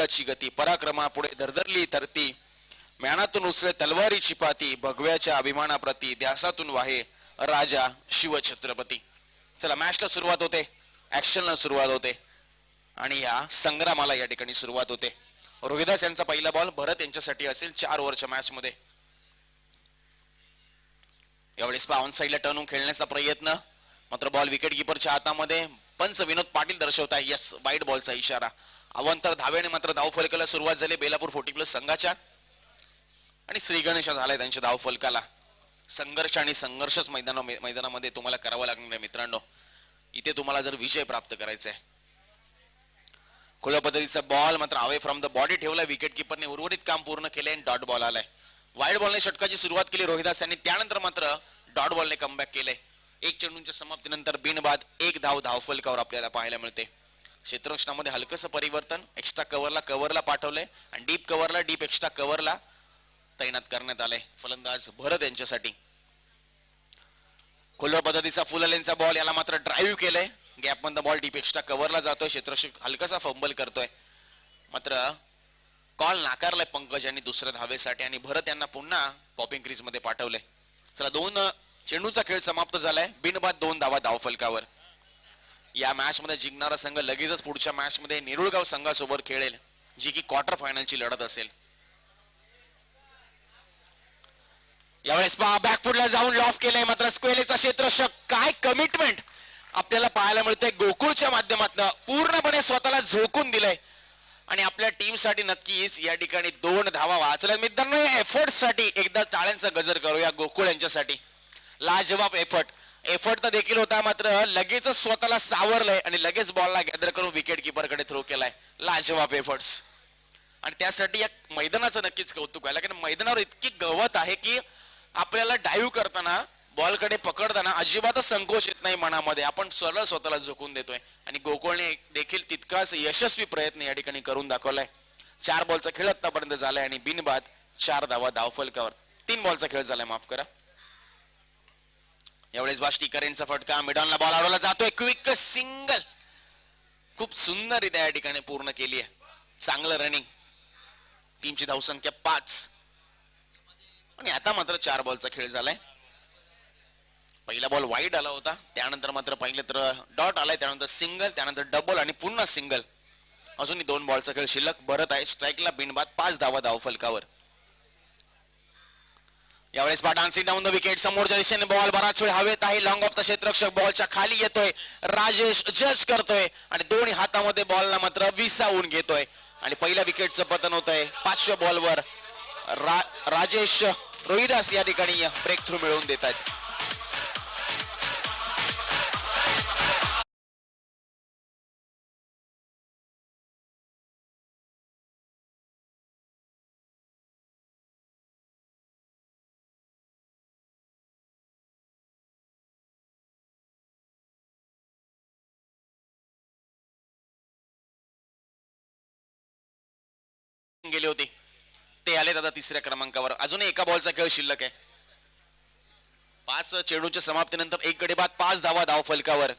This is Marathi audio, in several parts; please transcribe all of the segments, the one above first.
वेगाची गती पराक्रमापुढे धरधरली धरती म्यानातून उसळे तलवारीची पाती भगव्याच्या अभिमानाप्रती ध्यासातून वाहे राजा शिवछत्रपती. चला मॅचला सुरुवात होते, ऍक्शनला सुरुवात होते आणि या संग्रामाला या ठिकाणी सुरुवात होते. रोहिदास यांचा पहिला बॉल भरत यांच्यासाठी असेल 4 ओव्हरच्या मॅच मध्ये. यावेळेस ऑन साइडला टर्न होऊन खेळण्याचा प्रयत्न, मात्र बॉल विकेट किपरच्या हातामध्ये. पंच विनोद पाटील दर्शवत आहे यस वाईट बॉलचा इशारा. अवंतर धावेने मात्र धावफलकाला सुरुवात झाली बेलापूर 40+ संघाच्या आणि श्री गणेश झालाय त्यांच्या धावफलकाला. संघर्ष आणि संघर्षच मैदानामध्ये तुम्हाला करावा लागणार आहे मित्रांनो. इथे तुम्हाला जर विजय प्राप्त करायचा आहे. खुल्या पद्धतीचा बॉल मात्र अवे फ्रॉम द बॉडी ठेवला विकेट किपरने उर्वरित काम पूर्ण केले आणि डॉट बॉल आलाय. वाईड बॉलने षटकाची सुरुवात केली रोहिदास यांनी, त्यानंतर मात्र डॉट बॉलने कमबॅक केले. एक चेंडूंच्या समाप्तीनंतर बिनबाद 1 धाव धावफलकावर आपल्याला पाहायला मिळते. क्षेत्ररक्षणामध्ये हलकसं परिवर्तन, एक्स्ट्रा कव्हरला पाठवलंय आणि डीप कव्हरला डीप एक्स्ट्रा कव्हरला तैनात करण्यात आले फलंदाज भरत यांच्यासाठी. खुल्या पद्धतीचा फुल लेनचा बॉल, याला मात्र ड्राईव्ह केलंय. गॅप मधला बॉल डीप एक्स्ट्रा कव्हरला जातोय. क्षेत्ररक्षक हलकासा फंबल करतोय, मात्र कॉल नाकारलाय पंकज यांनी दुसऱ्या धावेसाठी आणि भरत यांना पुन्हा पॉपिंग क्रीज मध्ये पाठवले. चला 2 चेंडूचा खेळ समाप्त झालाय. बिनबाद 2 धावा धावफलकावर. या मॅच मध्ये जिंकणारा संघ लगेचच पुढच्या मॅच मध्ये नेरुळगाव संघासोबत खेळेल, जी की क्वार्टर फायनलची लढत असेल. यावेळेस बॅकफुटला जाऊन लॉफ केलंय, मात्र स्क्वेलेचा क्षेत्ररक्षक काय कमिटमेंट आपल्याला पाहायला मिळतंय. गोकुळच्या माध्यमातून पूर्णपणे स्वतःला झोकून दिलंय आणि आपल्या टीम साठी नक्कीच या ठिकाणी 2 धावा वाचल्या. मित्रांनो या एफर्ट साठी एकदा टाळ्यांचा गजर करूया गोकुळ यांच्यासाठी. लाजवाब एफर्ट तर देखील होता, मात्र लगेचच स्वतःला सावरलंय आणि लगेच बॉलला गॅदर करून विकेट किपरकडे थ्रो केलाय. लाजवाब एफर्ट्स आणि त्यासाठी या मैदानाचं नक्कीच कौतुक व्हायला, कारण मैदानावर इतकी गवत आहे की आपल्याला डाईव्ह करताना बॉलकडे पकडताना अजिबातच संकोच येत नाही मनामध्ये. आपण सरळ स्वतःला झोकून देतोय आणि गोकुळने देखील तितकाच यशस्वी प्रयत्न या ठिकाणी करून दाखवलाय. 4 बॉलचा खेळ आतापर्यंत झालाय आणि बिनबाद 4 धावा धावफलकावर. 3 बॉलचा खेळ झालाय, माफ करा. यावेळेस बाष्टीकर यांचा फटका, मिडॉनला बॉल अडवला जातोय. क्विक सिंगल खूप सुंदररित्या या ठिकाणी पूर्ण केली आहे. चांगलं रनिंग. टीमची धावसंख्या 5 आणि आता मात्र 4 बॉलचा खेळ झालाय. पहिला बॉल वाईड आला होता, त्यानंतर मात्र पहिले तर डॉट आलाय, त्यानंतर सिंगल, त्यानंतर डबल आणि पुन्हा सिंगल. अजूनही 2 बॉलचा खेळ शिल्लक. भरत आहे स्ट्राईकला, बिनबाद 5 धावा धावफलकावर. यावेळेस डान्सिंग डाऊन द विकेट. समोरच्या दिशेने बॉल बराच वेळ हवेत आहे. लॉंग ऑफ द क्षेत्ररक्षक बॉलच्या खाली येतोय. राजेश जज करतोय आणि दोन्ही हातामध्ये बॉलला मात्र विसावून घेतोय आणि पहिल्या विकेटचं पतन होत आहे. 5व्या बॉलवर राजेश रोहिदास या ठिकाणी ब्रेक थ्रू मिळवून देत आहेत. गेले होते ते आले दादा 3ऱ्या क्रमांकावर. अजूनही 1 बॉलचा खेळ शिल्लक आहे. 5 चेंडूच्या समाप्तीनंतर 1 गडी बाद 5 धावा धावफलकावर.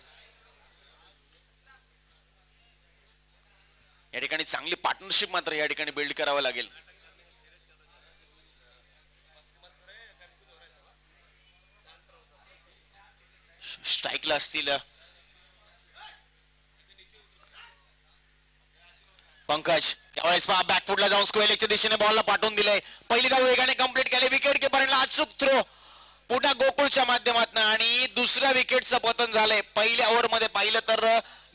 या ठिकाणी चांगली पार्टनरशिप मात्र या ठिकाणी बिल्ड करावं लागेल. स्ट्राईकला असतील पंकज. यावेळेस बॅकफुटला जाऊन स्क्वेअरच्या दिशेने बॉलला पाठवून दिले. पहिली धाव वेगाने कंप्लीट केली. विकेट किपरला अचूक थ्रो पुन्हा गोकुळच्या माध्यमातून आणि दुसऱ्या विकेटचं पतन झालंय. पहिल्या ओव्हर मध्ये पाहिलं तर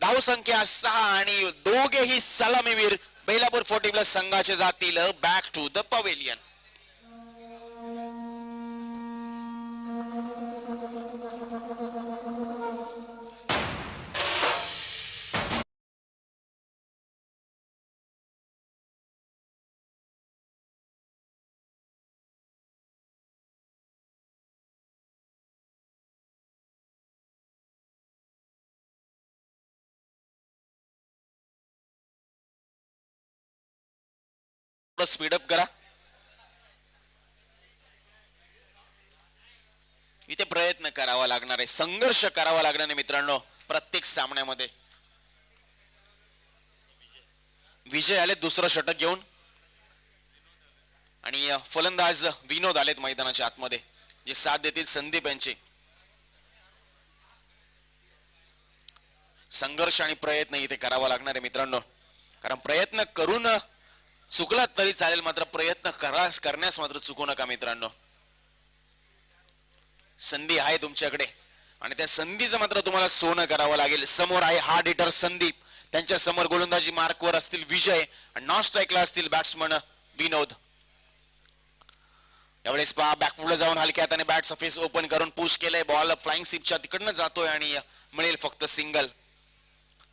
धाव संख्या 6 आणि दोघेही सलामीवीर बेलापूर 40+ संघाचे जातील back to the pavilion. Speed up करा. इथे प्रयत्न करावा लागणार आहे, संघर्ष करावा लागणार आहे मित्रांनो प्रत्येक सामन्यामध्ये. विजय आले दुसरं षटक घेऊन आणि फलंदाज विनोद आलेत मैदानाच्या आतमध्ये जे साथ देतील संदीप यांचे. संघर्ष आणि प्रयत्न इथे करावा लागणार आहे मित्रांनो, कारण प्रयत्न करून चुकलात तरी चालेल, मात्र प्रयत्न करण्यास मात्र चुकू नका मित्रांनो. संधी आहे तुमच्याकडे आणि त्या संधीचं मात्र तुम्हाला सोनं करावं लागेल. समोर आहे हार्ड हिटर संदीप, त्यांच्या समोर गोलंदाजी मार्कवर असतील विजय आणि नॉन स्ट्राईकला असतील बॅट्समन विनोद. यावेळेस पहा बॅकफुटला जाऊन हलक्या हाताने बॅट सरफेस ओपन करून पुश केलंय. बॉल फ्लाइंग सिपच्या तिकडनं जातोय आणि मिळेल फक्त सिंगल.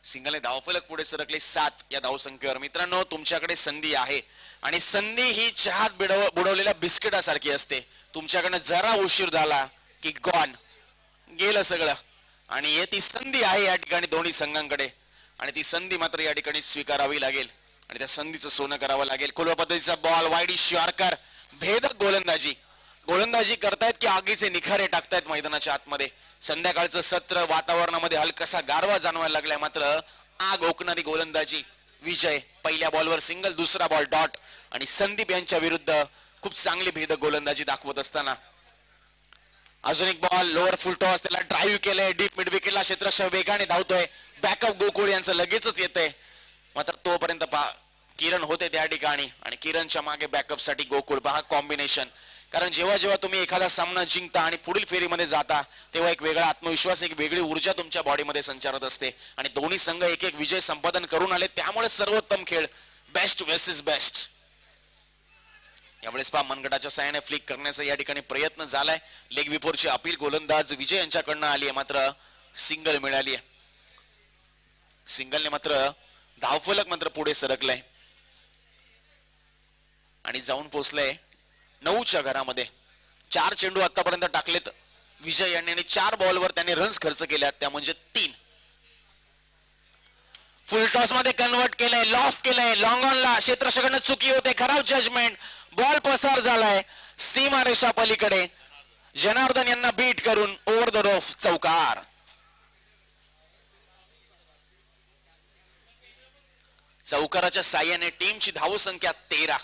सिंगलने धावफलक पुढे सरकले 7 या धावसंख्येवर. मित्रांनो तुमच्याकडे संधी आहे आणि संधी ही चहात बुडवलेल्या बिस्किटासारखी असते. तुमच्याकडनं जरा उशीर झाला की गॉन, गेलं सगळं. आणि ती संधी आहे या ठिकाणी दोन्ही संघांकडे आणि ती संधी मात्र या ठिकाणी स्वीकारावी लागेल आणि त्या संधीचं सोनं करावं लागेल. खुल्या पद्धतीचा बॉल वाईड शॉर्कर, भेदक गोलंदाजी करतायत की आगीचे निखारे टाकतायत मैदानाच्या आतमध्ये. संध्याकाळचं सत्र वातावरणामध्ये हलकासा गारवा जाणवायला लागलाय, मात्र आग ओकणारी गोलंदाजी. विजय पहिल्या बॉलवर सिंगल, दुसरा बॉल डॉट आणि संदीप यांच्या विरुद्ध खूप चांगली भेदक गोलंदाजी दाखवत असताना अजून एक बॉल लोअर फुल टॉस, त्याला ड्राईव्ह केलंय डीप मिड विकेटला. क्षेत्ररक्षक वेगाने धावतोय. बॅकअप गोकुळ यांचं लगेचच येतंय, मात्र तोपर्यंत किरण होते त्या ठिकाणी आणि किरणच्या मागे बॅकअप साठी गोकुळ. पहा कॉम्बिनेशन, कारण जेव्हा जेव्हा तुम्ही एखादा सामना जिंकता आणि पुढील फेरीमध्ये जाता तेव्हा एक वेगळा आत्मविश्वास, एक वेगळी ऊर्जा तुमच्या बॉडीमध्ये संचारत असते आणि दोन्ही संघ एक एक विजय संपादन करून आले, त्यामुळे सर्वोत्तम खेळ, बेस्ट वर्सेस बेस्ट. यावेळेस पहा मनगटाच्या साहाय्याने फ्लिक करण्याचा या ठिकाणी प्रयत्न झालाय. लेग बिफोरची अपील गोलंदाज विजय यांच्याकडनं आली आहे, मात्र सिंगल मिळाली आहे. सिंगलने मात्र धावफलक मात्र पुढे सरकलाय आणि जाऊन पोहोचलंय 9च्या घरामध्ये. 4 चेंडू आतापर्यंत टाकलेत विजय यांनी आणि 4 बॉलवर त्यांनी रन्स खर्च केल्यात, त्या म्हणजे 3. फुल टॉस मध्ये कन्वर्ट केलंय, लॉफ केलंय, लॉंग ऑनला क्षेत्ररक्षकांना चुकी होते, खराब जजमेंट, बॉल पसार झालाय सीमारेषा पलीकडे. जनार्दन यांना बीट करून ओव्हर द रोफ चौकार. चौकाराच्या साह्याने टीमची धावसंख्या 13.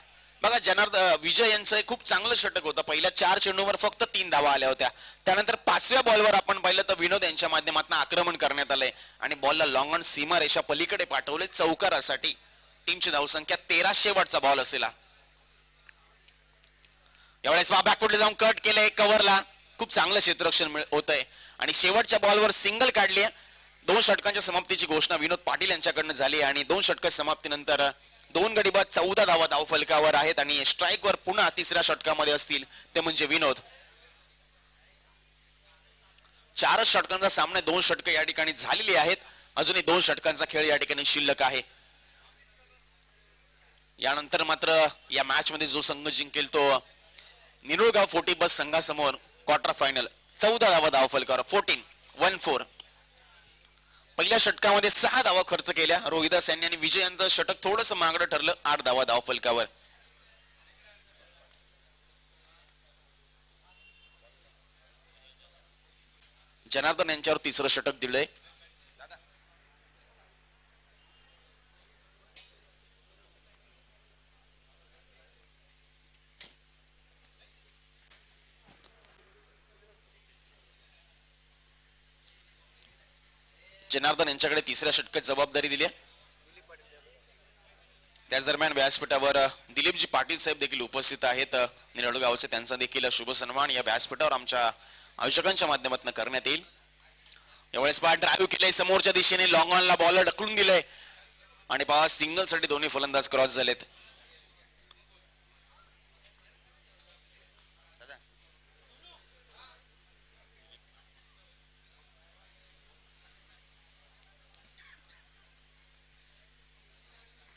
बघा विजय यांचं खूप चांगलं षटक होतं. पहिल्या 4 चेंडूवर फक्त 3 धावा आल्या होत्या. त्यानंतर 5व्या बॉलवर आपण पाहिलं तर विनोद यांच्या माध्यमातून आक्रमण करण्यात आलंय आणि बॉलला लॉंग ऑन सीमारेषा पलीकडे पाठवले चौकारासाठी. टीमची धावसंख्या 13, शेवटचा बॉल असेल. यावेळेस बॅकफुटला जाऊन कट केलंय कव्हरला, खूप चांगलं क्षेत्ररक्षण होतंय आणि शेवटच्या बॉलवर सिंगल काढली. 2 षटकांच्या समाप्तीची घोषणा विनोद पाटील यांच्याकडनं झाली आणि 2 षटक समाप्तीनंतर 2 गडी बाद 14 धावा धावफलकावर आहेत आणि स्ट्राईकवर पुन्हा तिसऱ्या षटकामध्ये असतील ते म्हणजे विनोद. 4 षटकांचा सामना, 2 षटक या ठिकाणी झालेली आहेत. अजूनही 2 षटकांचा खेळ या ठिकाणी शिल्लक आहे. यानंतर मात्र या मॅच मध्ये जो संघ जिंकेल तो निरोगाव 40 बस संघासमोर क्वार्टर फायनल. 14 धावा धावफलकावर, 14 पहिल्या षटकामध्ये 6 धावा खर्च केल्या रोहिदास यांनी आणि विजय यांचं षटक थोडंसं मागणं ठरलं, 8 धावा धावफलकावर. जनार्दन यांच्यावर तिसरं षटक दिलंय. जनार्दन यांच्याकडे तिसऱ्या षटकात जबाबदारी दिली. त्याच दरम्यान व्यासपीठावर दिलीपजी पाटील साहेब देखील उपस्थित आहेत निरळगावचे. त्यांचा देखील शुभ सन्मान या व्यासपीठावर आमच्या आयोजकांच्या माध्यमातून करण्यात येईल. यावेळेस पहा ड्राईव्ह केलंय समोरच्या दिशेने, लॉंग ऑनला बॉलर ढकलून दिलंय आणि पहा सिंगल साठी दोन्ही फलंदाज क्रॉस झालेत.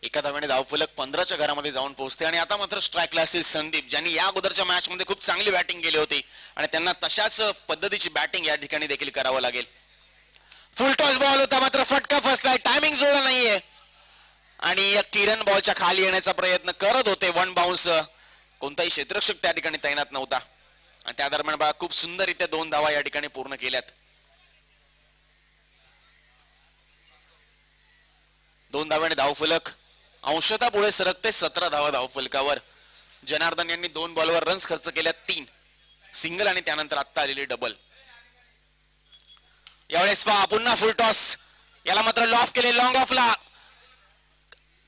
एका धाव्याने धावफलक 15च्या घरामध्ये जाऊन पोहोचते आणि आता मात्र स्ट्राईकला असेल संदीप, ज्यांनी या अगोदरच्या मॅच मध्ये खूप चांगली बॅटिंग केली होती आणि त्यांना तशाच पद्धतीची बॅटिंग या ठिकाणी देखील करावं लागेल. फुल टॉस बॉल होता, मात्र फटका फसलाय, टायमिंग जुळला नाहीये आणि किरण बॉलच्या खाली येण्याचा प्रयत्न करत होते. 1 बाउन्स, कोणताही क्षेत्ररक्षक त्या ठिकाणी तैनात नव्हता आणि त्या दरम्यान बघा खूप सुंदररित्या 2 धावा या ठिकाणी पूर्ण केल्यात. 2 धाव्याने धावफलक अंशतः पुढे सरकते 17 धावा धावफलकावर. जनार्दन यांनी 2 बॉलवर रन्स खर्च केल्या 3, सिंगल आणि त्यानंतर आत्ता आलेली डबल. यावेळेस पहा पुन्हा फुल टॉस, याला मात्र लॉफ केले लॉंग ऑफला.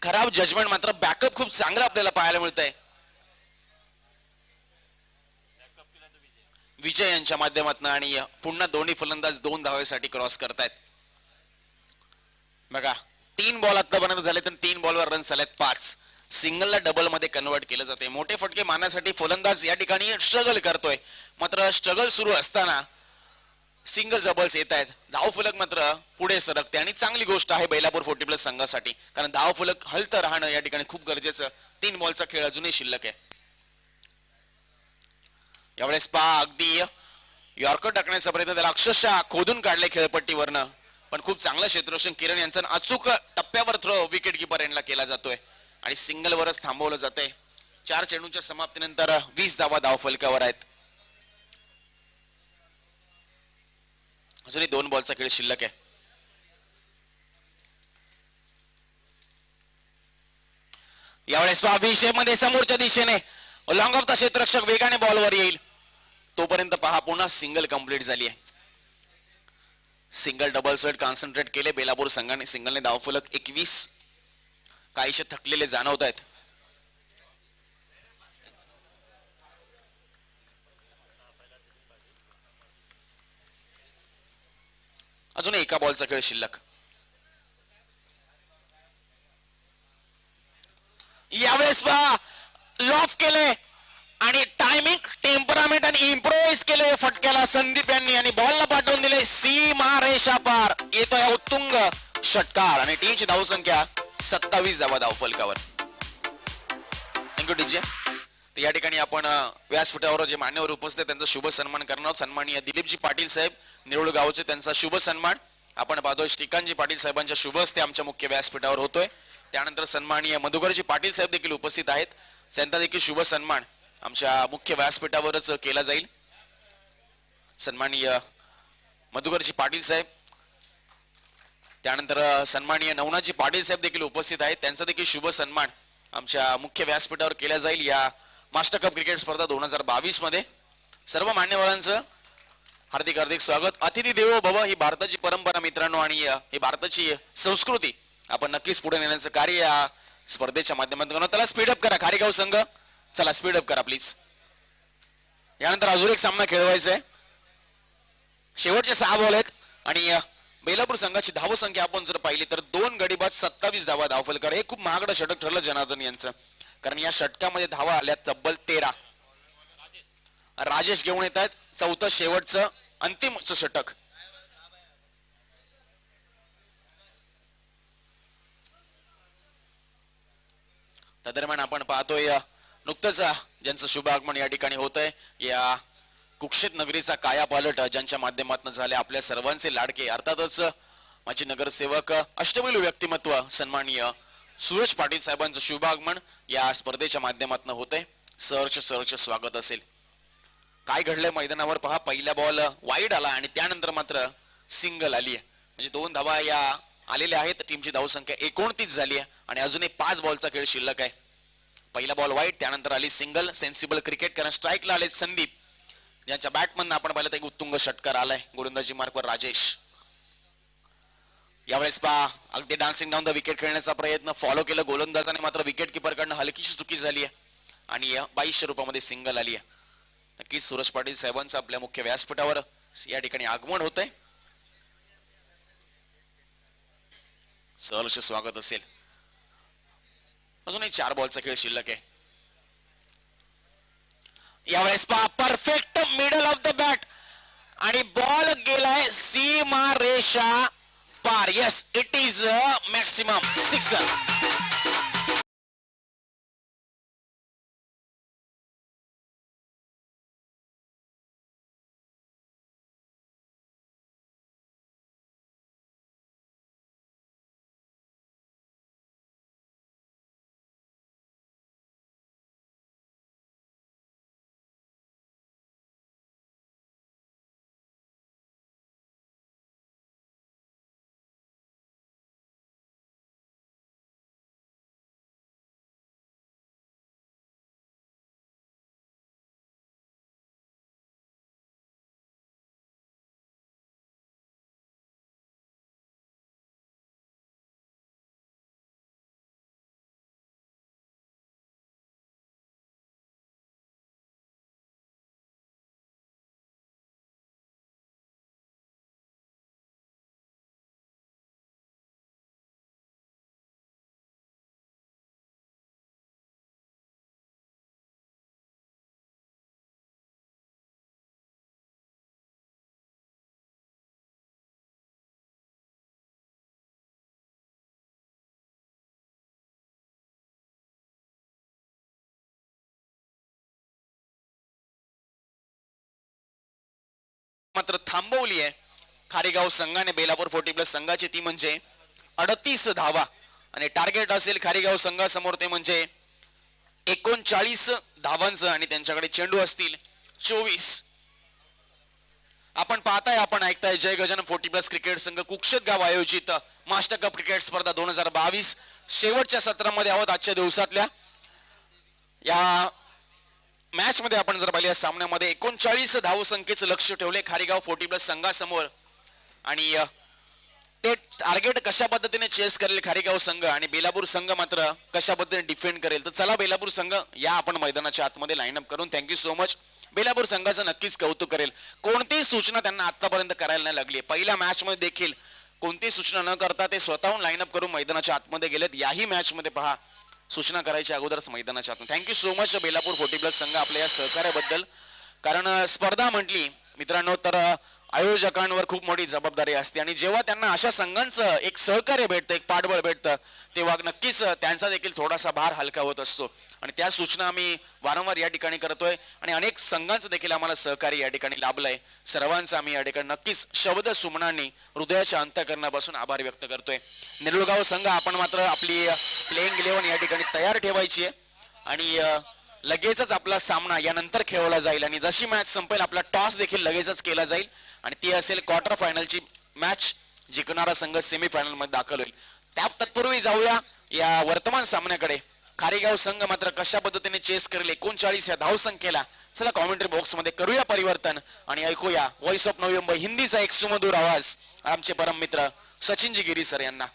खराब जजमेंट, मात्र बॅकअप खूप चांगलं आपल्याला पाहायला मिळतंय विजय यांच्या माध्यमातून. आणि पुन्हा दोन्ही फलंदाज 2 धावेसाठी क्रॉस करतायत. बघा 3 बॉल आतापर्यंत झाले तर 3 बॉलवर रन झालेत 5. सिंगलला डबल मध्ये कन्वर्ट केलं जाते. मोठे फटके मारण्यासाठी फलंदाज या ठिकाणी स्ट्रगल करतोय, मात्र स्ट्रगल सुरू असताना सिंगल डबल्स येत आहेत. धावफलक मात्र पुढे सरकते आणि चांगली गोष्ट आहे बैलापूर 40+ संघासाठी, कारण धावफलक हलतं राहणं या ठिकाणी खूप गरजेचं. 3 बॉलचा खेळ अजूनही शिल्लक आहे. यावेळेस पहा अगदी यॉर्कर टाकण्याचा प्रयत्न, त्याला अक्षरशः खोदून काढले खेळपट्टीवरनं, पण खूप चांगलं क्षेत्ररक्षण किरण यांचा अचूक टप्प्यावर थ्रो विकेट कीपर यांना केला जातोय आणि सिंगल वरच थांबवलं जातंय. 4 चेंडूंच्या समाप्तीनंतर 20 धावा धावफलकावर आहेत. अजूनही 2 बॉलचा खेळ शिल्लक आहे. यावेळेस पहा मध्ये समोरच्या दिशेने लॉंग ऑफ द क्षेत्ररक्षक वेगाने बॉलवर येईल, तोपर्यंत पहा पुन्हा सिंगल कंप्लीट झाली आहे. सिंगल डबल वर कॉन्सन्ट्रेट केले बेलापूर संघाने. सिंगलने धावफलक 21, काहीशे थकलेले जाणवत आहेत. अजून एका बॉलचा खेळ शिल्लक. यावेळेस पहा लॉफ केले आणि टायमिंग, टेम्परामेंट आणि इम्प्रोवाइज केले फटक्याला संदीप यांनी आणि बॉलला पाठवून दिले सीमा रेषा पार. येतोय उत्तुंग षटकार आणि टीमची धावसंख्या 27 धावा धावफलकावर. Thank you DJ. या ठिकाणी आपण व्यासपीठावर जे मान्यवर उपस्थित त्यांचा शुभ सन्मान करणार. सन्माननीय दिलीपजी पाटील साहेब निरोळ गावचे, त्यांचा शुभ सन्मान आपण पाहतोय श्रीकांतजी पाटील साहेबांच्या शुभ हस्ते आमच्या मुख्य व्यासपीठावर होतोय. त्यानंतर सन्माननीय मधुकरजी पाटील साहेब देखील उपस्थित आहेत, त्यांचा देखील शुभ सन्मान आमच्या मुख्य व्यासपीठावरच केला जाईल. सन्माननीय मधुकरजी पाटील साहेब, त्यानंतर सन्माननीय नवनाथजी पाटील साहेब देखील उपस्थित आहेत, त्यांचा देखील शुभ सन्मान आमच्या मुख्य व्यासपीठावर केला जाईल. या मास्टर कप क्रिकेट स्पर्धा 2022 मध्ये सर्व मान्यवरांचं हार्दिक हार्दिक स्वागत. अतिथी देवो भव ही भारताची परंपरा मित्रांनो, आणि ही भारताची संस्कृती आपण नक्कीच पुढे नेण्याचं कार्य या स्पर्धेच्या माध्यमातून करू. त्याला स्पीडअप करा खारीगाव संघ, चला स्पीडअप करा प्लीज. यानंतर अजून एक सामना खेळवायचा आहे. शेवटचे 6 बॉल आहेत आणि बेलापूर संघाची धावसंख्या आपण जर पाहिली तर 2 गडी बाद 27 धावा धावफलकार. हे खूप महागडं षटक ठरलं जनार्दन यांचं, कारण या षटकामध्ये धावा आल्या तब्बल 13. राजेश घेऊन येत आहेत 4थं शेवटचं अंतिम षटक. त्या दरम्यान आपण पाहतोय नुकतंच ज्यांचं शुभ आगमन या ठिकाणी होत आहे, या कुक्षित नगरीचा कायापालट ज्यांच्या माध्यमातून झाले आपल्या सर्वांचे लाडके, अर्थातच माझे नगरसेवक अष्टमैलू व्यक्तिमत्व सन्माननीय सुरेश पाटील साहेबांचं शुभ आगमन या स्पर्धेच्या माध्यमातून होते. सहर्ष स्वागत असेल. काय घडलंय मैदानावर पहा. पहिला बॉल वाईड आला आणि त्यानंतर मात्र सिंगल आली आहे, म्हणजे 2 धावा या आलेल्या आहेत. टीमची धावसंख्या 29 झाली आहे आणि अजूनही 5 बॉलचा खेळ शिल्लक आहे. पहिला बॉल वाईड, त्यानंतर आली सिंगल. सेन्सिबल क्रिकेट, कारण स्ट्राईकला आले संदीप, ज्यांच्या बॅटमधून आपण पाहिलं तर एक उत्तुंग षटकार आलाय गोलंदाजी मार्कवर राजेश. यावेळेस पहा अगदी डान्सिंग डाऊन द विकेट खेळण्याचा प्रयत्न फॉलो केलं गोलंदाजाने, मात्र विकेट किपरकडनं हलकीशी चुकी झाली आहे आणि 2200 रुपयामध्ये सिंगल आली आहे. नक्कीच सुरेश पाटील साहेबांचं आपल्या मुख्य व्यासपीठावर या ठिकाणी आगमन होतंय. सहर्ष स्वागत असेल. अजूनही 4 बॉलचा खेळ शिल्लक आहे. यावेळेस पहा perfect middle of the bat आणि बॉल गेलाय सीमा रेषा पार. Yes, it is maximum 6. कमवली आहे खारेगाव संघाने बेलापूर 40+ संघाची ती म्हणजे 38 धावा आणि टार्गेट असेल खारेगाव संघासमोर ते म्हणजे 39 धावांचं आणि त्यांच्याकडे चेंडू असतील 24. आपण पाहताय आपण ऐकताय जय गजानन 40+ क्रिकेट संघ कुक्षत गाव आयोजित मास्टर कप क्रिकेट स्पर्धा 2022 शेवटच्या सत्रामध्ये आहोत आजच्या दिवसातल्या या मॅच मध्ये. आपण जर पाहिलं सामन्यामध्ये 39 धावसंख्येचं लक्ष ठेवले खारेगाव 40+ संघासमोर आणि ते टार्गेट कशा पद्धतीने चेस करेल खारेगाव संघ आणि बेलापूर संघ मात्र कशा पद्धतीने डिफेंड करेल. तर चला बेलापूर संघ या आपण मैदानाच्या आतमध्ये लाईनअप करून. Thank you so much. बेलापूर संघाचं नक्कीच कौतुक करेल. कोणतीही सूचना त्यांना आतापर्यंत करायला नाही लागली. पहिल्या मॅच मध्ये देखील कोणतीही सूचना न करता ते स्वतःहून लाईनअप करून मैदानाच्या आतमध्ये गेलेत. याही मॅच मध्ये पहा सूचना करायच्या अगोदरच मैदानाच्या आतून. थँक्यू सो मच बेलापूर 40+ संघ आपल्या या सहकार्याबद्दल. कारण स्पर्धा म्हटली मित्रांनो तर आयोजकांवर खूप मोठी जबाबदारी असते आणि जेव्हा त्यांना अशा संघांचं एक सहकार्य भेटतं एक पाठबळ भेटतं तेव्हा नक्कीच त्यांचा देखील थोडासा भार हलका होत असतो आणि त्या सूचना आम्ही वारंवार या ठिकाणी करतोय आणि अनेक संघांचं देखील आम्हाला सहकार्य या ठिकाणी लाभलंय. सर्वांचा आम्ही या ठिकाणी नक्कीच शब्द सुमनांनी हृदयाच्या अंतःकरणापासून आभार व्यक्त करतोय. निरळगाव संघ आपण मात्र आपली प्लेइंग 11 या ठिकाणी तयार ठेवायची आहे आणि लगेचच आपला सामना यानंतर खेळवला जाईल आणि जशी मॅच संपेल आपला टॉस देखील लगेचच केला जाईल आणि ती असेल क्वार्टर फायनलची मॅच. जिंकणारा संघ सेमीफायनल मध्ये दाखल होईल. त्या तत्पूर्वी जाऊया या वर्तमान सामन्याकडे. खारेगाव संघ मात्र कशा पद्धतीने चेस करेल 39 या धावसंख्येला. चला कॉमेंट्री बॉक्स मध्ये करूया परिवर्तन आणि ऐकूया व्हॉइस ऑफ नवी मुंबई हिंदीचा एक सुमधुर आवाज आमचे परम मित्र सचिनजी गिरी सर यांना.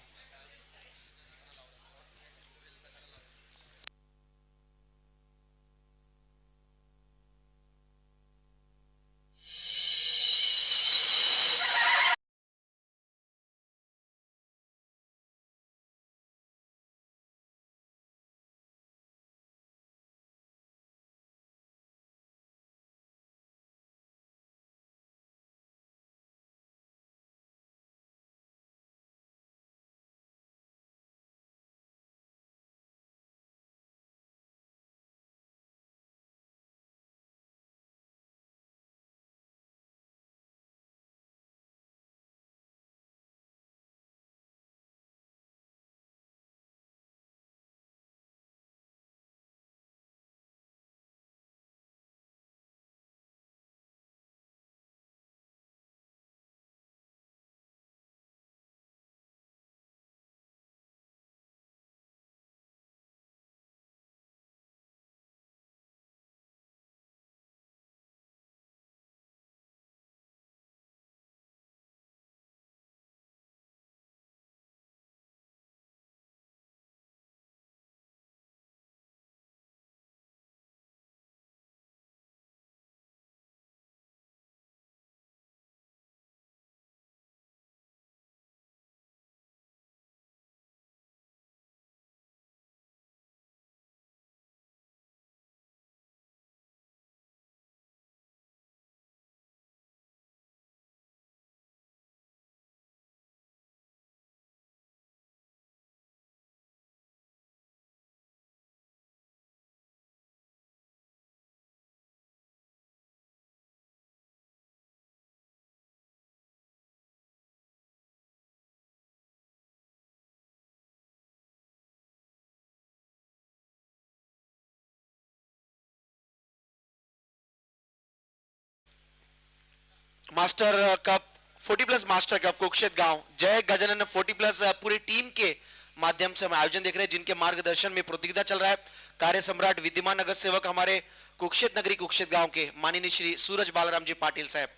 मास्टर कप 40+ मास्टर कप कुक्षेत गांव जय गजानन 40+ पूरी टीम के माध्यम से हम आयोजन देख रहे हैं जिनके मार्गदर्शन में प्रतियोगिता चल रहा है. कार्य सम्राट विद्यमान नगर सेवक हमारे कुक्षेत नगरी कुक्षेत गांव के माननीय श्री सूरज बालराम जी पाटिल साहब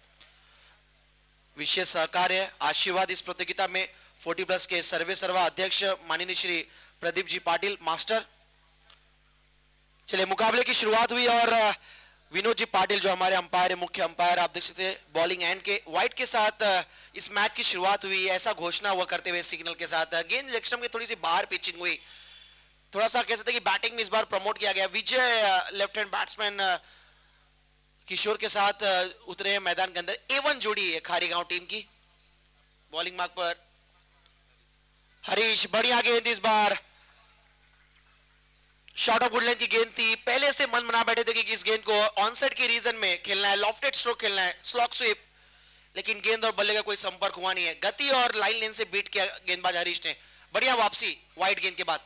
विशेष सहकार्य आशीर्वाद इस प्रतियोगिता में 40+ के सर्वे सर्वा अध्यक्ष माननीय श्री प्रदीप जी पाटिल मास्टर. चलिए मुकाबले की शुरुआत हुई और विनोद जी पाटिल जो हमारे अंपायर मुख्य अंपायर आप देख सकते हैं बॉलिंग एंड के वाइट के साथ इस मैच की शुरुआत हुई. ऐसा घोषणा हुआ करते हुए सिग्नल के साथ गेंद लेग स्टंप के थोड़ी सी बाहर पिचिंग हुई. थोड़ा सा कह सकते हैं कि बैटिंग में इस बार प्रमोट किया गया. विजय लेफ्ट हैंड बैट्समैन किशोर के साथ उतरे हैं मैदान के अंदर. A1 जोड़ी है खारेगांव टीम की. बॉलिंग मार्क पर हरीश बढ़िया गेंद इस बार शॉर्ट ऑफ वुडलैंड की गेंद थी. पहले से मन बना बैठे थे कि इस गेंद को ऑनसेट के रीजन में खेलना है लॉफ्टेड स्ट्रोक खेलना है स्लॉग स्वीप लेकिन गेंद और बल्ले का कोई संपर्क हुआ नहीं है। गति और लाइन लेन से बीट किया गेंदबाज हरीश ने। बढ़िया वापसी वाइड गेंद के बाद।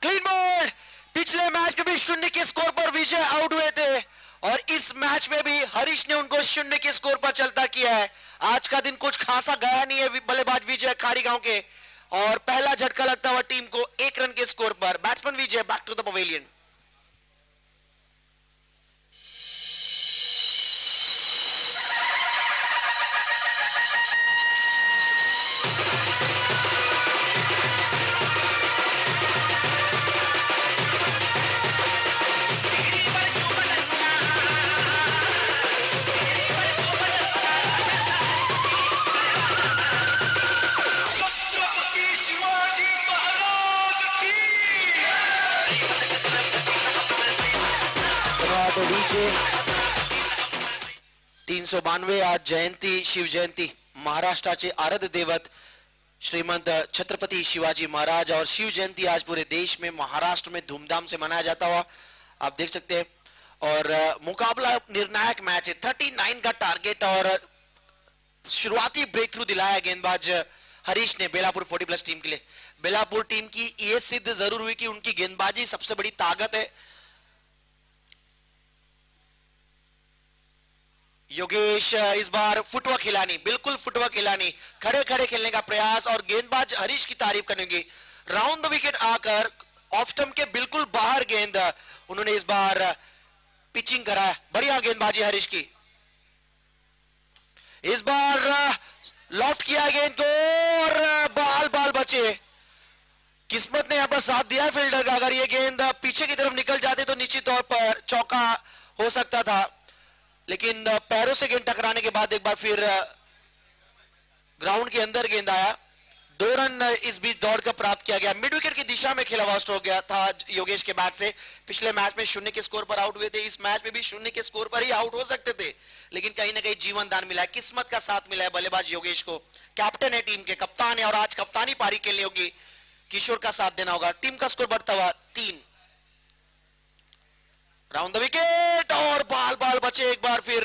Clean ball. पिछले मैच में भी 0 के स्कोर पर विजय आउट हुए थे और इस मैच में भी हरीश ने उनको 0 के स्कोर पर चलता किया है। आज का दिन कुछ खासा गया नहीं है बल्लेबाज विजय खारीगांव के, और पहला झटका लगता हुआ टीम को 1 रन के स्कोर पर। Batsman Vijay back to the pavilion. तो डीजे 392 आज जयंती शिव जयंती महाराष्ट्राचे आराध्य दैवत श्रीमंत छत्रपति शिवाजी महाराज और शिव जयंती आज पूरे देश में महाराष्ट्र में धूमधाम से मनाया जाता हुआ आप देख सकते हैं। और मुकाबला निर्णायक मैच है। 39 का टारगेट और शुरुआती ब्रेक थ्रू दिलाया गेंदबाज हरीश ने बेलापुर 40+ टीम के लिए। बेलापुर टीम की ये सिद्ध जरूर हुई कि उनकी गेंदबाजी सबसे बड़ी ताकत है। योगेश इस बार फुटवर्क खिलानी, बिल्कुल फुटवर्क खिलानी, खड़े खड़े खेलने का प्रयास और गेंदबाज हरीश की तारीफ करेंगे। राउंड द विकेट आकर ऑफ स्टंप के बिल्कुल बाहर गेंद उन्होंने इस बार पिचिंग करा। बढ़िया गेंदबाजी हरीश की। इस बार लॉफ्ट किया गेंद को और बाल बचे। किस्मत ने यहां पर साथ दिया फील्डर का। अगर ये गेंद पीछे की तरफ निकल जाते तो निश्चित तौर पर चौका हो सकता था, लेकिन पैरों से गेंद टकराने के बाद एक बार फिर ग्राउंड के अंदर गेंद आया। 2 रन इस बीच दौड़ कर प्राप्त किया गया। मिड विकेट की दिशा में खेला हुआ स्ट्रोक गया था योगेश के बैट से। पिछले मैच में 0 के स्कोर पर आउट हुए थे, इस मैच में भी 0 के स्कोर पर ही आउट हो सकते थे, लेकिन कहीं ना कहीं जीवन दान मिला है, किस्मत का साथ मिला है बल्लेबाज योगेश को। कैप्टन है, टीम के कप्तान है और आज कप्तानी पारी खेलनी होगी, किशोर का साथ देना होगा। टीम का स्कोर बढ़ता हुआ 3। राउंड द विकेट और बाल बचे। एक बार फिर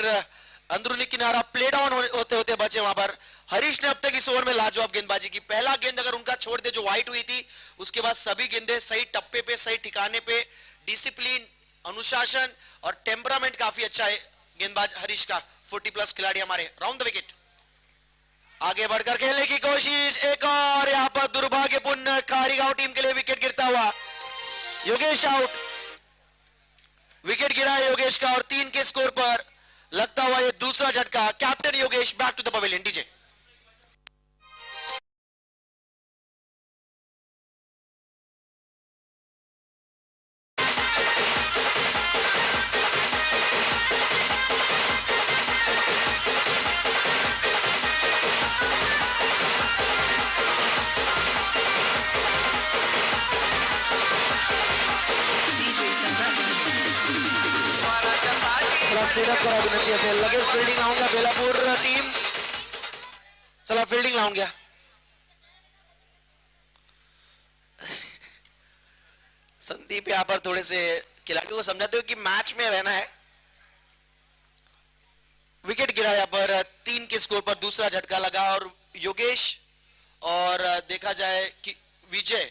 अंदरूनी किनारा प्ले डाउन होते होते बचे वहां पर। हरीश ने अब तक इस ओवर में लाजवाब गेंदबाजी की। पहला गेंद अगर उनका छोड़ दे जो वाइट हुई थी, उसके बाद सभी गेंदें सही टप्पे पे, सही ठिकाने पे। डिसिप्लिन, अनुशासन और टेम्परामेंट काफी अच्छा है गेंदबाज हरीश का। 40+ खिलाड़ी हमारे। राउंड द विकेट आगे बढ़कर खेलने की कोशिश, एक और यहां पर दुर्भाग्यपूर्ण खारीगांव टीम के लिए विकेट गिरता हुआ। योगेश आउट। विकेट गिरा है योगेश का और 3 के स्कोर पर लगता हुआ ये दूसरा झटका। Captain Yogesh back to the pavilion. DJ करा विनंती असेल। लगेच फिल्डिंग लावून घ्या बेलापूर टीम। चला फील्डिंग लावून घ्या। संदीप यहाँ पर थोड़े से खिलाड़ियों को समझाते हो कि मैच में रहना है। विकेट गिरा यहाँ पर 3 के स्कोर पर दूसरा झटका लगा और योगेश और देखा जाए कि विजय,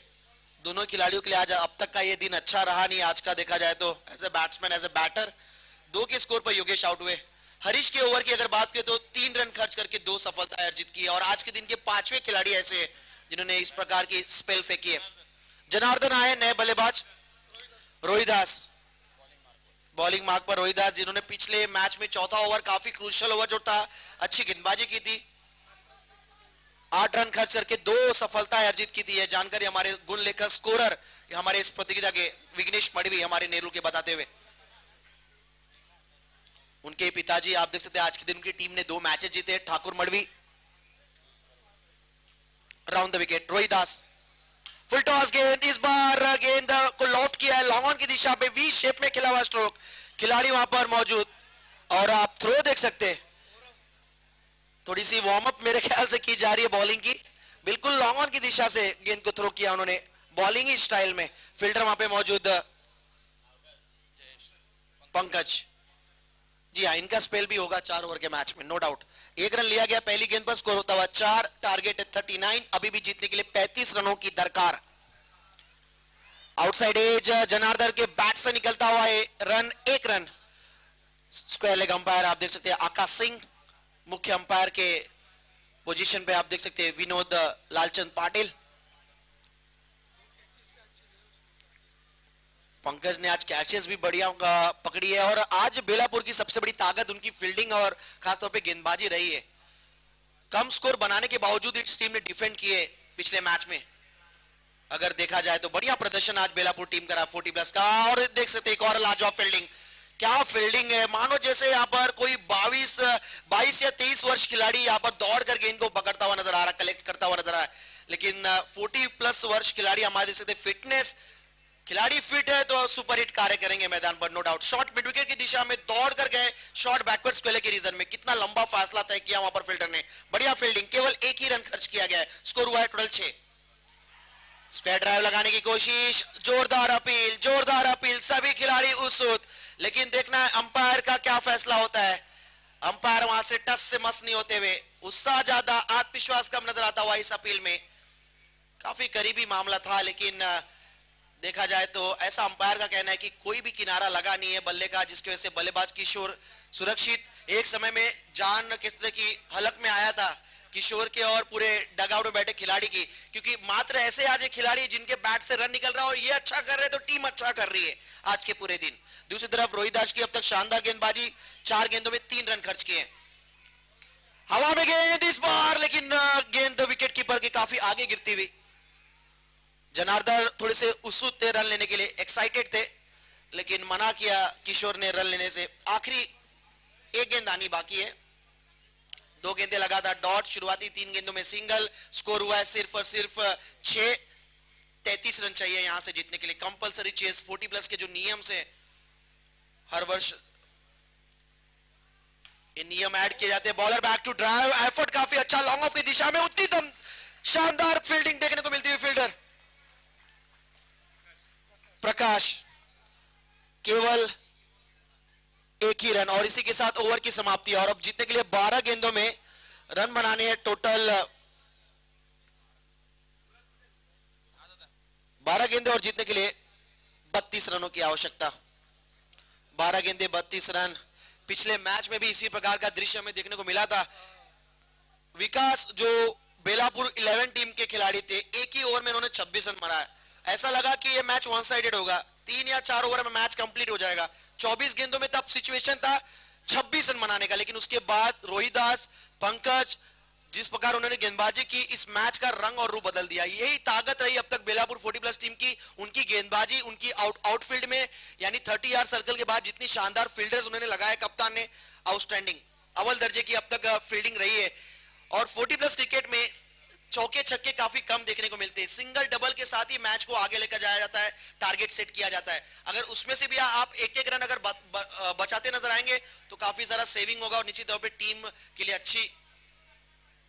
दोनों खिलाड़ियों के लिए आज अब तक का ये दिन अच्छा रहा नहीं। आज का देखा जाए तो as a batsman, as a batter 2 के स्कोर पर योगेश आउट हुए। हरीश के ओवर की अगर बात करें तो 3 रन खर्च करके 2 सफलता अर्जित की और आज के दिन के 5वें खिलाड़ी ऐसे जिन्होंने इस प्रकार की स्पेल फेंकी है। जनार्दन आए नए बल्लेबाज। रोहिदास बॉलिंग मार्क पर। रोहिदास जिन्होंने पिछले मैच में चौथा ओवर काफी क्रूशियल ओवर जो था अच्छी गेंदबाजी की थी। 8 रन खर्च करके 2 सफलता अर्जित की थी। यह जानकारी हमारे गुण लेखक स्कोरर हमारे इस प्रतियोगिता के विघ्नेश मड़वी हमारे नेहरू के बताते हुए। उनके पिताजी आप देख सकते हैं आज के दिन उनकी टीम ने 2 मैचेस जीते। Thakur Madvi. Round the wicket Rohidas. Full toss गेंद, इस बार गेंद को लॉफ्ट किया है लॉन्ग ऑन की दिशा पे। वी शेप में खेला हुआ स्ट्रोक, खिलाड़ी वहां पर मौजूद और आप थ्रो देख सकते हैं। थोड़ी सी वार्म अप मेरे ख्याल से की जा रही है बॉलिंग की। बिल्कुल लॉन्ग ऑन की दिशा से गेंद को थ्रो किया उन्होंने बॉलिंग ही स्टाइल में। फील्डर वहां पे मौजूद पंकज। जी हाँ, इनका स्पेल भी होगा 4 ओवर के मैच में, नो डाउट। एक रन लिया गया पहली गेंद पर, स्कोर होता हुआ 4, टारगेट है 39, अभी भी जीतने के लिए 35 रनों की दरकार। आउटसाइड एज जनार्दन के बैट से निकलता हुआ है run, 1 run. Square leg umpire आप देख सकते हैं आकाश सिंह, मुख्य अंपायर के पोजीशन पे आप देख सकते हैं विनोद लालचंद पाटिल। पंकज ने आज कैचेस भी बढ़िया पकड़ी है, और आज बेलापुर की सबसे बड़ी ताकत उनकी फील्डिंग और खासतौर पे गेंदबाजी रही है। कम स्कोर बनाने के बावजूद इस टीम ने डिफेंड किए पिछले मैच में। अगर देखा जाए तो बढ़िया प्रदर्शन आज बेलापुर टीम का 40+ का, और देख सकते एक और लाजवाब फील्डिंग। क्या फील्डिंग है, मानो जैसे यहाँ पर कोई 22 या 23 वर्ष खिलाड़ी यहाँ पर दौड़ कर गेंद को पकड़ता हुआ नजर आ रहा, कलेक्ट करता हुआ नजर आ रहा है। लेकिन 40+ वर्ष खिलाड़ी हमारे देख सकते फिटनेस, खिलाड़ी फिट है तो सुपरहिट कार्य करेंगे मैदान पर, no doubt. Shot mid wicket की दिशा में दौड़ कर गए, शॉट बैकवर्ड स्क्वेयर के रीजन में, कितना लंबा फासला तय किया वहां पर फील्डर ने, बढ़िया फील्डिंग। केवल 1 ही रन खर्च किया गया है, स्कोर हुआ है टोटल 6। स्क्वायर ड्राइव लगाने की कोशिश, जोरदार अपील, सभी खिलाड़ी उत्सुक, लेकिन देखना है अंपायर का क्या फैसला होता है। अंपायर वहां से टस से मस नहीं होते हुए, उत्साह ज्यादा, आत्मविश्वास कम नजर आता हुआ इस अपील में। काफी करीबी मामला था, लेकिन देखा जाए तो ऐसा अंपायर का कहना है कि कोई भी किनारा लगा नहीं है बल्ले का, जिसकी वजह से बल्लेबाज किशोर सुरक्षित। एक समय में जान किस तरह की हलक में आया था किशोर के और पूरे डगआउट में बैठे खिलाड़ी की, क्योंकि मात्र ऐसे आज एक खिलाड़ी जिनके बैट से रन निकल रहा है और ये अच्छा कर रहे हैं तो टीम अच्छा कर रही है आज के पूरे दिन। दूसरी तरफ रोहित दास की अब तक शानदार गेंदबाजी, 4 गेंदों में 3 रन खर्च किए। हवा में गेंद इस बार, लेकिन गेंद विकेट कीपर के काफी आगे गिरती हुई। जनार्दन थोड़े से उत्सुक थे रन लेने के लिए, एक्साइटेड थे, लेकिन मना किया किशोर ने रन लेने से। आखिरी 1 गेंद आनी बाकी है, 2 गेंदें लगातार डॉट, शुरुआती 3 गेंदों में सिंगल। स्कोर हुआ है सिर्फ और सिर्फ 6, 33 रन चाहिए यहां से जीतने के लिए। कंपलसरी चेस 40+ के जो नियम से हर वर्ष ये नियम ऐड किए जाते हैं। Bowler back to drive, effort काफी अच्छा लॉन्ग ऑफ की दिशा में, उतनी दम शानदार फील्डिंग देखने को मिलती है फील्डर प्रकाश। केवल 1 ही रन और इसी के साथ ओवर की समाप्ति। और अब जीतने के लिए 12 गेंदों में रन बनाने हैं टोटल 12 गेंदे, और जीतने के लिए 32 रनों की आवश्यकता। 12 गेंदे 32 रन। पिछले मैच में भी इसी प्रकार का दृश्य हमें देखने को मिला था। विकास जो बेलापुर 11 टीम के खिलाड़ी थे, एक ही ओवर में उन्होंने 26 रन बनाया। ऐसा लगा कि यह मैच वन साइडेड होगा, 3 या 4 ओवर में मैच कंप्लीट हो जाएगा। 24 गेंदों में तब सिचुएशन था 26 रन बनाने का, लेकिन उसके बाद रोहित दास, पंकज, जिस प्रकार उन्होंने गेंदबाजी की, इस मैच का रंग और रूप बदल दिया। यही ताकत रही अब तक बेलापुर 40+ टीम की, उनकी गेंदबाजी, उनकी आउटफील्ड में, यानी 30 यार्ड सर्कल के बाद जितनी शानदार फील्डर्स उन्होंने लगाया कप्तान ने, आउटस्टैंडिंग, अव्वल दर्जे की अब तक फील्डिंग रही है। और 40+ क्रिकेट में चौके छक्के काफी कम देखने को मिलते हैं, सिंगल डबल के साथ ही मैच को आगे लेकर जाया जाता है, टारगेट सेट किया जाता है। अगर उसमें से भी आप 1-1 रन अगर बचाते नजर आएंगे तो काफी सारा सेविंग होगा, और निश्चित तौर पे टीम के लिए अच्छी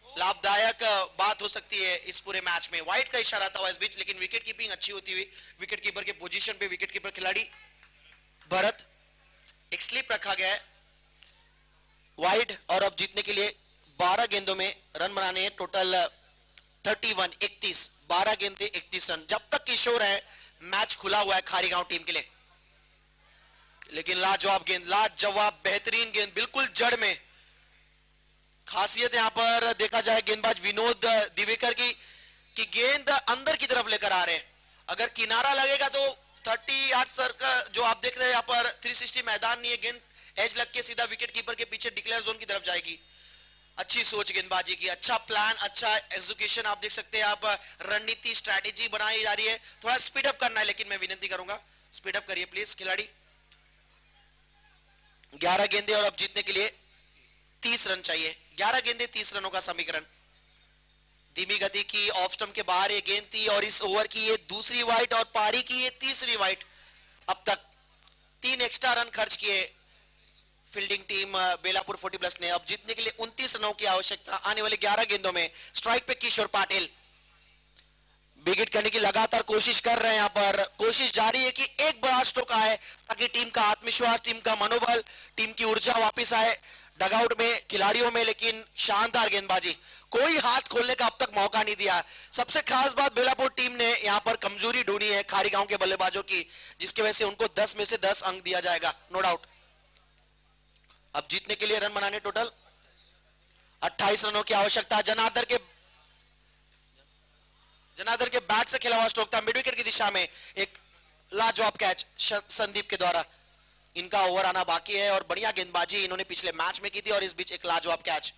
लाभदायक बात हो सकती है इस पूरे मैच में। वाइड का इशारा था इस बीच, लेकिन विकेट कीपिंग अच्छी होती हुई, विकेट कीपर के पोजीशन पे विकेट कीपर खिलाड़ी भरत, एक स्लिप रखा गया है वाइड। और अब जीतने के लिए 12 गेंदों में रन बनाने हैं टोटल 31, 12 गेंदे 31 रन। जब तक किशोर है मैच खुला हुआ है खारी गांव टीम के लिए, लेकिन लाजवाब गेंद, लाजवाब बेहतरीन गेंद, बिल्कुल जड़ में। खासियत यहां पर देखा जाए गेंदबाज विनोद दिवेकर की कि गेंद अंदर की तरफ लेकर आ रहे हैं। अगर किनारा लगेगा तो 30 यार्ड सर्कल जो आप देख रहे हैं यहां पर 360 मैदान नहीं है, गेंद एज लग के सीधा विकेट कीपर के पीछे डिक्लेयर जोन की तरफ जाएगी। अच्छी सोच गेंदबाजी की, अच्छा प्लान, अच्छा एग्जीक्यूशन, आप देख सकते हैं। आप रणनीति, स्ट्रैटेजी बनाई जा रही है। थोड़ा स्पीड अप करना है, लेकिन मैं विनती करूंगा स्पीड अप करिए प्लीज खिलाड़ी। 11 गेंदे और अब जीतने के लिए 30 रन चाहिए। 11 गेंदे 30 रनों का समीकरण। धीमी गति की ऑफ स्टंप के बाहर ये गेंद थी, और इस ओवर की ये दूसरी वाइड और पारी की ये तीसरी वाइड। अब तक 3 एक्स्ट्रा रन खर्च किए फील्डिंग टीम बेलापुर 40+ ने। अब जीतने के लिए 29 रनों की आवश्यकता आने वाले 11 गेंदों में। स्ट्राइक पे किशोर पाटिल, बिग हिट करने की लगातार कोशिश कर रहे हैं। यहाँ पर कोशिश जारी है कि एक बड़ा स्ट्रोक आए ताकि टीम का आत्मविश्वास, टीम का मनोबल, टीम की ऊर्जा वापस आए डगआउट में, खिलाड़ियों में। लेकिन शानदार गेंदबाजी, कोई हाथ खोलने का अब तक मौका नहीं दिया। सबसे खास बात बेलापुर टीम ने यहाँ पर कमजोरी ढूंढी है खारी गांव के बल्लेबाजों की, जिसकी वजह से उनको 10 में से 10 अंक दिया जाएगा, नो डाउट। अब जीतने के लिए रन बनाने टोटल 28 रनों की आवश्यकता। जनार्दन के बैट से खेला हुआ स्ट्रोक था मिड विकेट की दिशा में, एक लाजवाब कैच संदीप के द्वारा। इनका ओवर आना बाकी है और बढ़िया गेंदबाजी इन्होंने पिछले मैच में की थी और इस बीच एक लाजवाब कैच।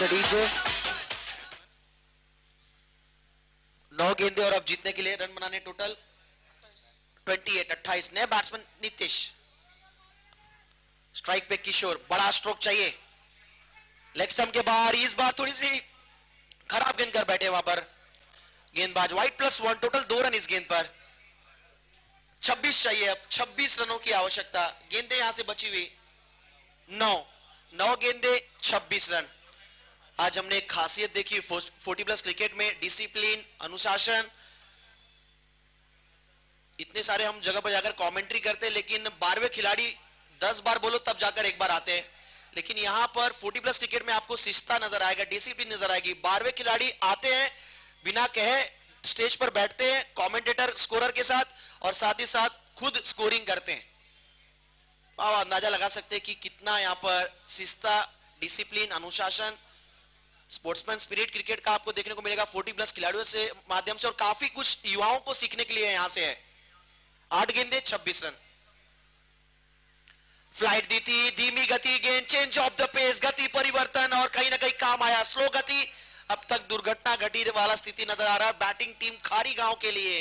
डीजे 9 गेंदे और अब जीतने के लिए रन बनाने टोटल 28। नए बैट्समैन नीतीश, स्ट्राइक पे किशोर, बड़ा स्ट्रोक चाहिए लेग स्टंप के बाहर। इस बार थोड़ी सी खराब गेंद कर बैठे वहां पर गेंदबाज। वाइड +1, टोटल 2 रन इस गेंद पर। 26 चाहिए, अब 26 रनों की आवश्यकता। गेंदे यहां से बची हुई 9 गेंदे 26 रन। आज हमने एक खासियत देखी 40+ क्रिकेट में, डिसिप्लिन, अनुशासन। इतने सारे हम जगह पर जाकर कमेंट्री करते हैं लेकिन 12वें खिलाड़ी 10 बार बोलो तब जाकर एक बार आते हैं। लेकिन यहां पर 40+ क्रिकेट में आपको शिष्टता नजर आएगा, डिसिप्लिन नजर आएगी। 12वें खिलाड़ी आते हैं, बिना कहे स्टेज पर बैठते हैं कमेंटेटर स्कोरर के साथ और साथ ही साथ खुद स्कोरिंग करते हैं। आप अंदाजा लगा सकते हैं कि कितना यहां पर शिष्टता, डिसिप्लिन, अनुशासन, स्पोर्ट्समैन स्पिरिट क्रिकेट का आपको देखने को मिलेगा 40+ खिलाड़ियों से माध्यम से। और काफी कुछ युवाओं को सीखने के लिए यहां से है। 8 गेंदे 26 रन। फ्लाइट दी थी, धीमी गति, गेंद चेंज ऑफ द पेस, गति परिवर्तन और कहीं ना कहीं काम आया। स्लो गति, अब तक दुर्घटना घटी वाला स्थिति नजर आ रहा है बैटिंग टीम खारी गांव के लिए।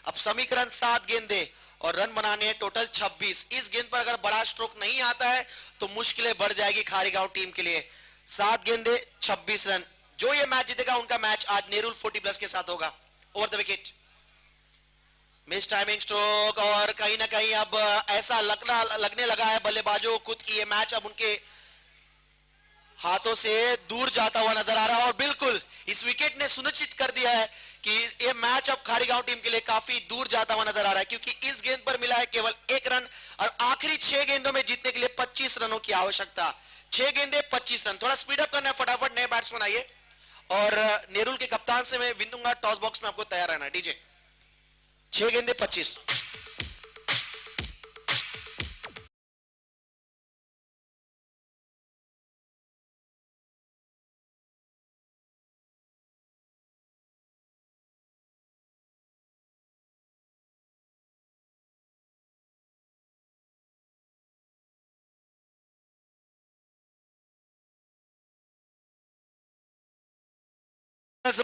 अब समीकरण 7 गेंदे और रन बनाने टोटल 26। इस गेंद पर अगर बड़ा स्ट्रोक नहीं आता है तो मुश्किलें बढ़ जाएगी खारी गांव टीम के लिए। 7 गेंदे 26 रन। जो ये मैच जीतेगा उनका मैच आज नेरुल 40+ के साथ होगा। Over the wicket, miss timing stroke और कहीं ना कहीं अब ऐसा लगने लगा है बल्लेबाजों को खुद की ये मैच अब उनके हाथों से दूर जाता हुआ नजर आ रहा है। और बिल्कुल इस विकेट ने सुनिश्चित कर दिया है कि ये मैच अब खारी गांव टीम के लिए काफी दूर जाता हुआ नजर आ रहा है, क्योंकि इस गेंद पर मिला है केवल 1 रन और आखिरी 6 गेंदों में जीतने के लिए 25 रनों की आवश्यकता। 6 गेंदे 25 रन। थोड़ा स्पीड अप करना है फटाफट, नए बैट्समैन आइए। और नेरुल के कप्तान से मैं विनूंगा टॉस बॉक्स में आपको तैयार रहना। डीजे 6 गेंदे 25।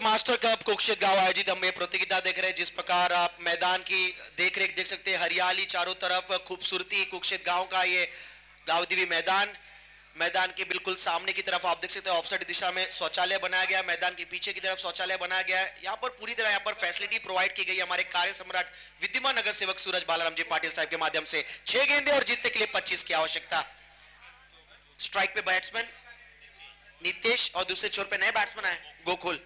मास्टर कप कुक्षित गांव आयोजित हम ये प्रतियोगिता देख रहे हैं। जिस प्रकार आप मैदान की देखरेख देख सकते हैं, हरियाली चारों तरफ, खूबसूरती कुक्षित गांव का ये गांवदेवी मैदान के बिल्कुल सामने की तरफ आप देख सकते हैं ऑफसाइड दिशा में शौचालय बनाया गया है। मैदान के पीछे की तरफ शौचालय बनाया गया है। यहाँ पर पूरी तरह यहाँ पर फैसिलिटी प्रोवाइड की गई है हमारे कार्य सम्राट विद्यमान नगर सेवक सूरज बालाराम जी पाटिल साहब के माध्यम से। 6 गेंदे और जीतने के लिए 25 की आवश्यकता। स्ट्राइक पे बैट्समैन नीतीश और दूसरे छोर पे नए बैट्समैन आए गोकुल।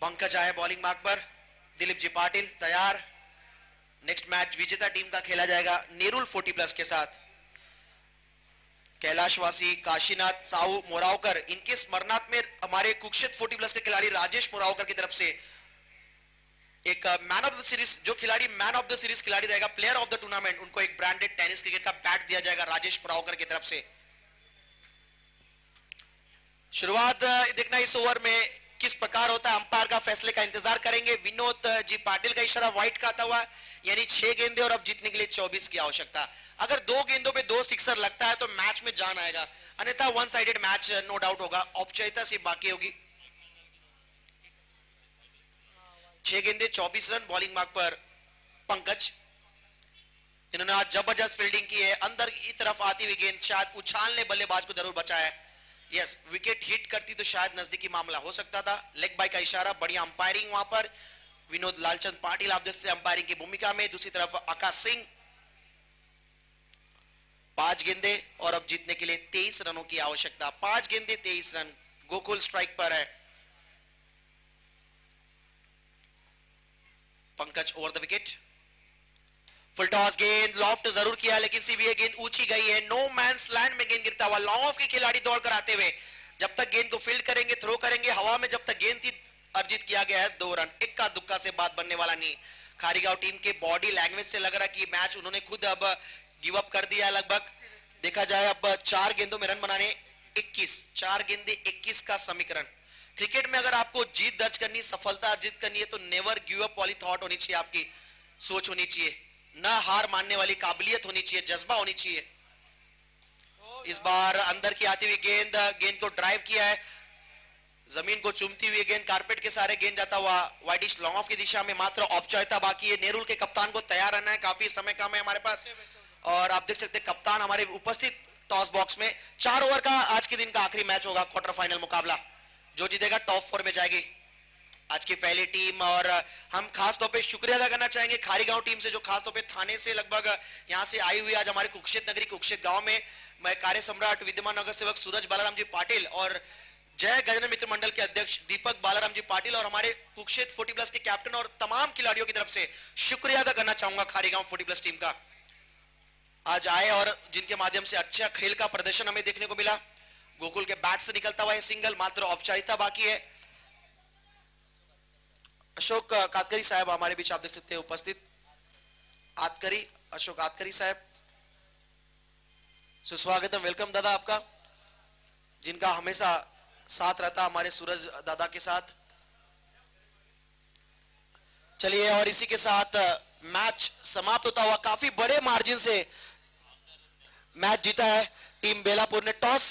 पंकज आए बॉलिंग मार्क पर। दिलीप जी पाटिल तैयार। नेक्स्ट मैच विजेता टीम का खेला जाएगा नेरुल 40+ के साथ। कैलाशवासी काशीनाथ साहू मोरावकर, इनके स्मरणार्थ में हमारे कुक्षित 40+ के खिलाड़ी राजेश मोरावकर की तरफ से एक मैन ऑफ द सीरीज, जो खिलाड़ी मैन ऑफ द सीरीज खिलाड़ी रहेगा, प्लेयर ऑफ द टूर्नामेंट, उनको एक ब्रांडेड टेनिस क्रिकेट का बैट दिया जाएगा राजेश मोरावकर की तरफ से। शुरुआत देखना इस ओवर में किस प्रकार होता है, अंपायर का फैसले का इंतजार करेंगे। विनोद जी पाटिल का इशारा व्हाइट का आता हुआ, यानी 6 गेंदे और अब जीतने के लिए 24 की आवश्यकता। अगर 2 गेंदों पे 2 सिक्सर लगता है तो मैच में जान आएगा, अन्यथा one sided match no doubt होगा। औपचारिकता सिर्फ बाकी होगी। 6 गेंदे 24 रन। बॉलिंग मार्क पर पंकज। जिन्होंने आज जबरदस्त फील्डिंग की है, अंदर की तरफ आती हुई गेंद शायद उछालने बल्लेबाज को जरूर बचाया है। यस, विकेट हिट करती तो शायद नजदीकी मामला हो सकता था। लेग बाय का इशारा, बढ़िया अंपायरिंग वहां पर। विनोद लालचंद पाटिल आप देख सकते हैं अंपायरिंग की भूमिका में। दूसरी तरफ आकाश सिंह। 5 गेंदे और अब जीतने के लिए 23 रनों की आवश्यकता। 5 गेंदे 23 रन। गोकुल स्ट्राइक पर है। Pankaj over the wicket. Full toss गेंद लॉफ्ट जरूर किया लेकिन सीबीए गेंद ऊंची गई है। नो मैंस लैंड में गेंद गिरता हुआ लॉन्ग ऑफ के खिलाड़ी दौड़कर आते हुए जब तक गेंद को फील्ड करेंगे, थ्रो करेंगे, हवा में जब तक गेंद थी अर्जित किया गया है 2 रन। इक्का दुक्का से बात बनने वाला नहीं। खारीगांव टीम के बॉडी लैंग्वेज से लग रहा कि मैच उन्होंने खुद अब गिव अप कर दिया है लगभग। देखा जाए अब 4 गेंदों में रन बनाने 21, 4 गेंदे 21 का समीकरण। क्रिकेट में अगर आपको जीत दर्ज करनी, सफलता अर्जित करनी है तो नेवर गिव अप वाली थॉट होनी चाहिए, आपकी सोच होनी चाहिए, ना हार मानने वाली काबिलियत होनी चाहिए, जज्बा होनी चाहिए। इस बार अंदर की आती हुई गेंद को ड्राइव किया है, जमीन को चूमती हुई गेंद कारपेट के सारे गेंद जाता हुआ वाइडिश लॉन्ग ऑफ की दिशा में। मात्र औपचारिकता बाकी है। नेहरू के कप्तान को तैयार रहना है, काफी समय कम है हमारे पास। और आप देख सकते हैं कप्तान हमारे उपस्थित टॉस बॉक्स में। 4 ओवर का आज के दिन का आखिरी मैच होगा, क्वार्टर फाइनल मुकाबला। जो जीतेगा टॉप 4 में जाएगी आज की पहली टीम। और हम खास तौर पे शुक्रिया अदा करना चाहेंगे खारीगांव टीम से, जो खास तौर पे थाने से लगभग यहां से आई हुई आज हमारे कुक्षेत नगरी कुक्षेत गांव में। मैं कार्य सम्राट विद्यमान नगर सेवक सूरज बालाराम जी पाटिल और जय गजन मित्र मंडल के अध्यक्ष दीपक बालाराम जी पाटिल और हमारे कुक्षेत 40+ के कैप्टन और तमाम खिलाड़ियों की तरफ से शुक्रिया अदा करना चाहूंगा खारीगांव 40+ टीम का। आज आए और जिनके माध्यम से अच्छा खेल का प्रदर्शन हमें देखने को मिला। गोकुल के बैट से निकलता हुआ है सिंगल, मात्र औपचारिकता बाकी है। अशोक कातकरी साहब हमारे बीच आप देख सकते हैं उपस्थित। आतकरी, अशोक आतकरी साहब, सुस्वागतम, वेलकम दादा आपका, जिनका हमेशा साथ रहता हमारे सूरज दादा के साथ। चलिए और इसी के साथ मैच समाप्त होता हुआ काफी बड़े मार्जिन से मैच जीता है टीम बेलापुर ने। टॉस